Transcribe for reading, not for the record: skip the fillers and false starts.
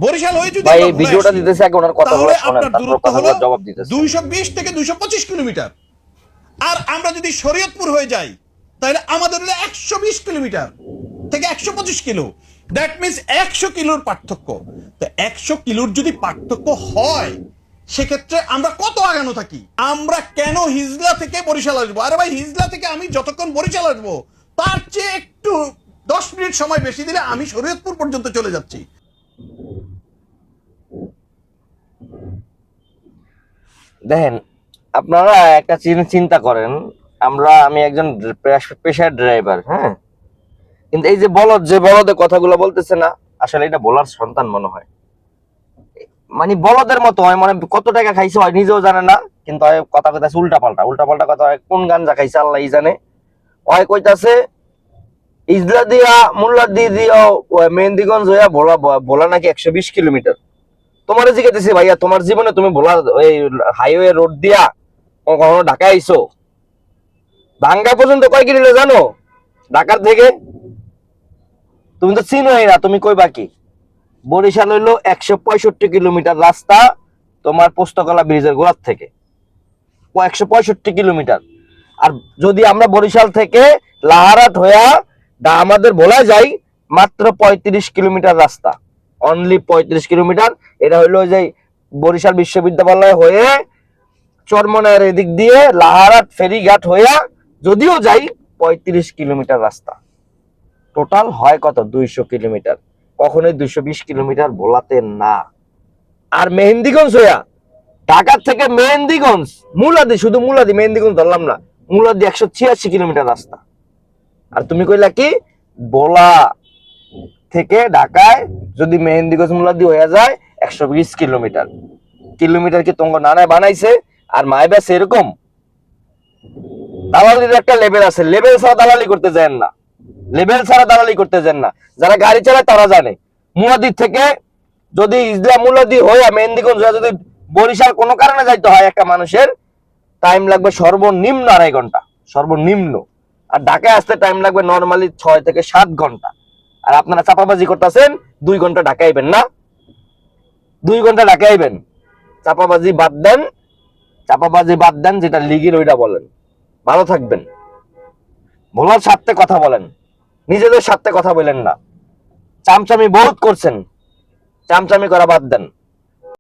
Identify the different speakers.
Speaker 1: বরিশাল হয়ে যদি
Speaker 2: ভাই
Speaker 1: আমরা
Speaker 2: এই
Speaker 1: ঘুরে
Speaker 2: ভিডিওটা
Speaker 1: আসি,
Speaker 2: দিতেছে আগে ওনার কথাগুলো
Speaker 1: তাহলে
Speaker 2: শুনেন,
Speaker 1: আপনার
Speaker 2: তারপর
Speaker 1: দূরত্ব হলো
Speaker 2: কথাগুলো জবাব দিতেছে।
Speaker 1: 220 থেকে 225 কিলোমিটার। আর আমরা যদি শরীয়তপুর হয়ে যাই, তাহলে আমাদের হলো 120 কিলোমিটার থেকে 125 কিলো। দ্যাট মিনস 100 কিলোর পার্থক্য। তো 100 কিলোর যদি পার্থক্য হয়, সেক্ষেত্রে আমরা কত আগানো থাকি? আমরা কেন হিজলা থেকে বরিশাল আসবো? আরে ভাই, হিজলা থেকে আমি যতক্ষণ বরিশাল আসবো, তার চেয়ে একটু 10 মিনিট সময় বেশি দিলে আমি শরীয়তপুর পর্যন্ত চলে যাচ্ছি।
Speaker 2: দেখেন, আপনারা একটা চিন্তা করেন, আমি একজন পেশার ড্রাইভার, হ্যাঁ, কিন্তু এই যে বলদের কথাগুলো বলতেছে না, আসলে এটা বলার সন্তান মনে হয়, মানে বলদের মতো হয়, মানে কত টাকা খাইছে হয় নিজেও জানে না, কিন্তু কথা কইতাছে উল্টা পাল্টা কথা হয়, কোন গাঞ্জা খাইছে আল্লাহই জানে। ওই কইতাছে ইজলা দিয়া মোল্লা দিয়া মেহেন্দিগঞ্জ হইয়া ভোলা নাকি 120 কিলোমিটার। তোমার জিজ্ঞেস ভাইয়া, তোমার জীবনে তুমি ভোলা এই হাইওয়ে রোড দিয়া কখনো ঢাকা আইছো? ভাঙ্গা পর্যন্ত কয় কিলো জানো ঢাকার থেকে? তুমি তো চিনোই না, তুমি কইবা কি? বরিশাল হইলো 165 কিলোমিটার রাস্তা তোমার পোস্তকলা ব্রিজের গোড়ার থেকে, 165 কিলোমিটার। আর যদি আমরা বরিশাল থেকে লাহারাট হইয়া আমাদের বলা যাই, মাত্র 35 কিলোমিটার রাস্তা, অনলি 35 কিলোমিটার। এটা হইলো যে বরিশাল বিশ্ববিদ্যালয় হয়ে চরমনায়ের এদিক দিয়ে লাহারাট ফেরিঘাট হইয়া যদিও যাই 35 কিলোমিটার রাস্তা। টোটাল হয় কত? 200 কিলোমিটার। কখনোই 220 কিলোমিটার ভোলাতে না। আর মেহেন্দিগঞ্জ হইয়া ঢাকা থেকে মেহেন্দিগঞ্জ, মুলাদি, শুধু মুলাদি, মেহেন্দিগঞ্জ ধরলাম না, মুলাদি 186 কিলোমিটার রাস্তা। আর তুমি কইলা কি ভোলা থেকে ঢাকায় যদি মেহেন্দিগঞ্জ মুলাদি হয়ে যায় 120 কিলোমিটার। কিলোমিটার কি তোমার নানায় বানাইছে আর মাইবাস এরকম? দালালির একটা লেভেল আছে, লেভেল ছাড়া দালালি করতে যান না, লেভেল ছাড়া দালালি করতে যান না। যারা গাড়ি চালায় তারা জানে, মুলাদি থেকে যদি ইজলা মুলাদি হয়ে মেহেন্দিগঞ্জ হয়ে যদি বরিশাল কোনো কারণে যাইতে হয়, একটা মানুষের টাইম লাগবে সর্বনিম্ন 2.5 ঘন্টা, সর্বনিম্ন। আর ঢাকায় আসতে টাইম লাগবে নর্মালি 6 থেকে 7 ঘন্টা। আর আপনারা চাপাবাজি করতেছেন 2 ঘন্টা ঢাকা আইবেন না, 2 ঘন্টা ঢাকা আইবেন। চাপাবাজি বাদ দেন, চাপাবাজি বাদ দেন, যেটা লিগের ওইটা বলেন। ভালো থাকবেন, ভোলার স্বার্থে কথা বলেন, নিজেদের স্বার্থে কথা বলেন না। চামচামি বহুত করছেন, চামচামি করা বাদ দেন।